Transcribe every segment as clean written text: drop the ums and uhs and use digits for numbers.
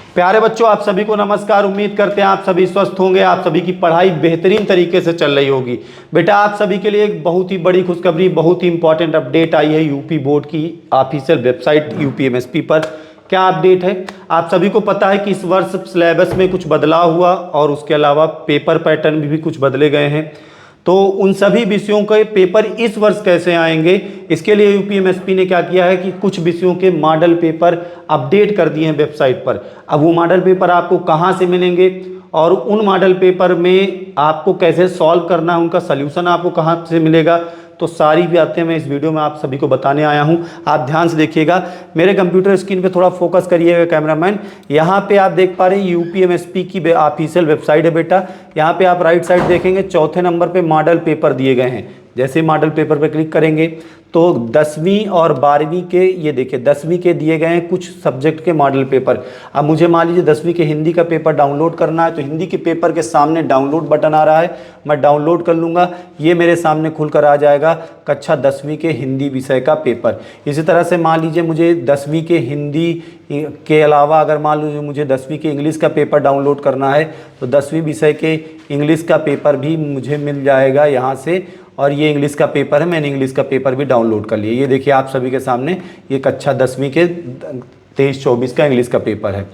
प्यारे बच्चों, आप सभी को नमस्कार। उम्मीद करते हैं आप सभी स्वस्थ होंगे, आप सभी की पढ़ाई बेहतरीन तरीके से चल रही होगी। बेटा, आप सभी के लिए एक बहुत ही बड़ी खुशखबरी, बहुत ही इंपॉर्टेंट अपडेट आई है यूपी बोर्ड की ऑफिशियल वेबसाइट यूपीएमएसपी पर। क्या अपडेट है? आप सभी को पता है कि इस वर्ष सिलेबस में कुछ बदलाव हुआ और उसके अलावा पेपर पैटर्न भी कुछ बदले गए हैं। तो उन सभी विषयों के पेपर इस वर्ष कैसे आएंगे, इसके लिए यूपीएमएसपी ने क्या किया है कि कुछ विषयों के मॉडल पेपर अपडेट कर दिए हैं वेबसाइट पर। अब वो मॉडल पेपर आपको कहाँ से मिलेंगे और उन मॉडल पेपर में आपको कैसे सॉल्व करना है, उनका सल्यूशन आपको कहाँ से मिलेगा, तो सारी बातें मैं इस वीडियो में आप सभी को बताने आया हूं। आप ध्यान से देखिएगा, मेरे कंप्यूटर स्क्रीन पे थोड़ा फोकस करिएगा कैमरामैन। यहाँ पे आप देख पा रहे हैं यूपीएमएसपी की ऑफिशियल वेबसाइट है बेटा। यहाँ पे आप राइट साइड देखेंगे, चौथे नंबर पे मॉडल पेपर दिए गए हैं। जैसे मॉडल पेपर पे क्लिक करेंगे तो 10वीं और 12वीं के, ये देखिए 10वीं के दिए गए हैं कुछ सब्जेक्ट के मॉडल पेपर। अब मुझे मान लीजिए 10वीं के हिंदी का पेपर डाउनलोड करना है, तो हिंदी के पेपर के सामने डाउनलोड बटन आ रहा है, मैं डाउनलोड कर लूँगा, ये मेरे सामने खुलकर आ जाएगा कक्षा 10वीं के हिंदी विषय का पेपर। इसी तरह से मान लीजिए मुझे 10वीं के हिंदी के अलावा अगर मान लीजिए मुझे 10वीं के इंग्लिश का पेपर डाउनलोड करना है, तो 10वीं विषय के इंग्लिश का पेपर भी मुझे मिल जाएगा यहाँ से। और ये इंग्लिश का पेपर है, मैंने इंग्लिश का पेपर भी डाउनलोड कर लिया। ये देखिए आप सभी के सामने, ये कक्षा 10वीं के 23-24 का इंग्लिश का पेपर है।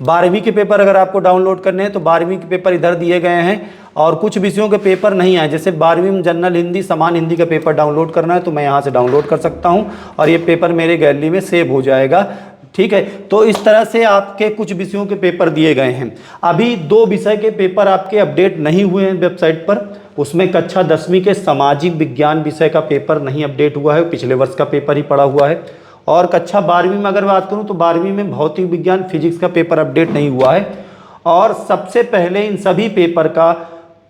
12वीं के पेपर अगर आपको डाउनलोड करने हैं तो 12वीं के पेपर इधर दिए गए हैं और कुछ विषयों के पेपर नहीं आए। जैसे 12वीं में जनरल हिंदी, समान हिंदी का पेपर डाउनलोड करना है तो मैं यहाँ से डाउनलोड कर सकता हूँ और ये पेपर मेरे गैलरी में सेव हो जाएगा। ठीक है, तो इस तरह से आपके कुछ विषयों के पेपर दिए गए हैं। अभी 2 विषय के पेपर आपके अपडेट नहीं हुए हैं वेबसाइट पर। उसमें कक्षा 10वीं के सामाजिक विज्ञान विषय का पेपर नहीं अपडेट हुआ है, पिछले वर्ष का पेपर ही पड़ा हुआ है। और कक्षा 12वीं में अगर बात करूं तो 12वीं में भौतिक विज्ञान फिजिक्स का पेपर अपडेट नहीं हुआ है। और सबसे पहले इन सभी पेपर का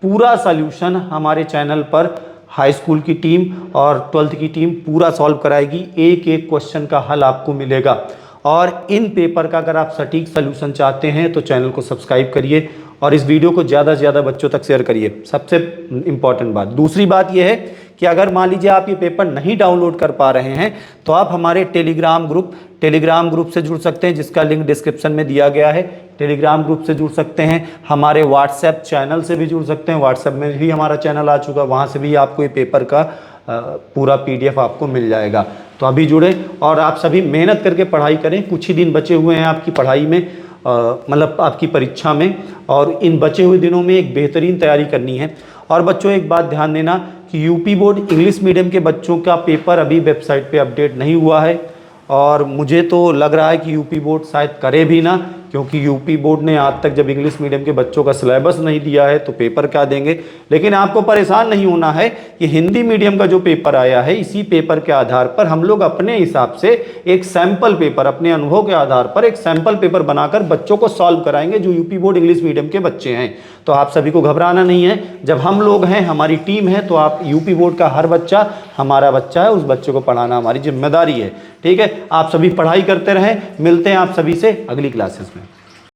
पूरा सॉल्यूशन हमारे चैनल पर हाई स्कूल की टीम और 12th की टीम पूरा सॉल्व कराएगी। एक एक क्वेश्चन का हल आपको मिलेगा। और इन पेपर का अगर आप सटीक सलूशन चाहते हैं तो चैनल को सब्सक्राइब करिए और इस वीडियो को ज़्यादा से ज़्यादा बच्चों तक शेयर करिए। सबसे इम्पॉर्टेंट बात, दूसरी बात यह है कि अगर मान लीजिए आप ये पेपर नहीं डाउनलोड कर पा रहे हैं तो आप हमारे टेलीग्राम ग्रुप से जुड़ सकते हैं, जिसका लिंक डिस्क्रिप्शन में दिया गया है। टेलीग्राम ग्रुप से जुड़ सकते हैं, हमारे व्हाट्सएप चैनल से भी जुड़ सकते हैं। व्हाट्सएप में भी हमारा चैनल आ चुका है, वहाँ से भी आपको ये पेपर का पूरा PDF आपको मिल जाएगा। तो अभी जुड़े और आप सभी मेहनत करके पढ़ाई करें। कुछ ही दिन बचे हुए हैं आपकी पढ़ाई में, मतलब आपकी परीक्षा में, और इन बचे हुए दिनों में एक बेहतरीन तैयारी करनी है। और बच्चों एक बात ध्यान देना कि यूपी बोर्ड इंग्लिश मीडियम के बच्चों का पेपर अभी वेबसाइट पे अपडेट नहीं हुआ है और मुझे तो लग रहा है कि यूपी बोर्ड शायद करे भी ना, क्योंकि यूपी बोर्ड ने आज तक जब इंग्लिश मीडियम के बच्चों का सिलेबस नहीं दिया है तो पेपर क्या देंगे। लेकिन आपको परेशान नहीं होना है कि हिंदी मीडियम का जो पेपर आया है, इसी पेपर के आधार पर हम लोग अपने हिसाब से एक सैंपल पेपर, अपने अनुभव के आधार पर एक सैंपल पेपर बनाकर बच्चों को सॉल्व कराएंगे जो यूपी बोर्ड इंग्लिश मीडियम के बच्चे हैं। तो आप सभी को घबराना नहीं है, जब हम लोग हैं, हमारी टीम है, तो आप यूपी बोर्ड का हर बच्चा हमारा बच्चा है, उस बच्चे को पढ़ाना हमारी जिम्मेदारी है। ठीक है, आप सभी पढ़ाई करते रहें। मिलते हैं आप सभी से अगली क्लासेस में।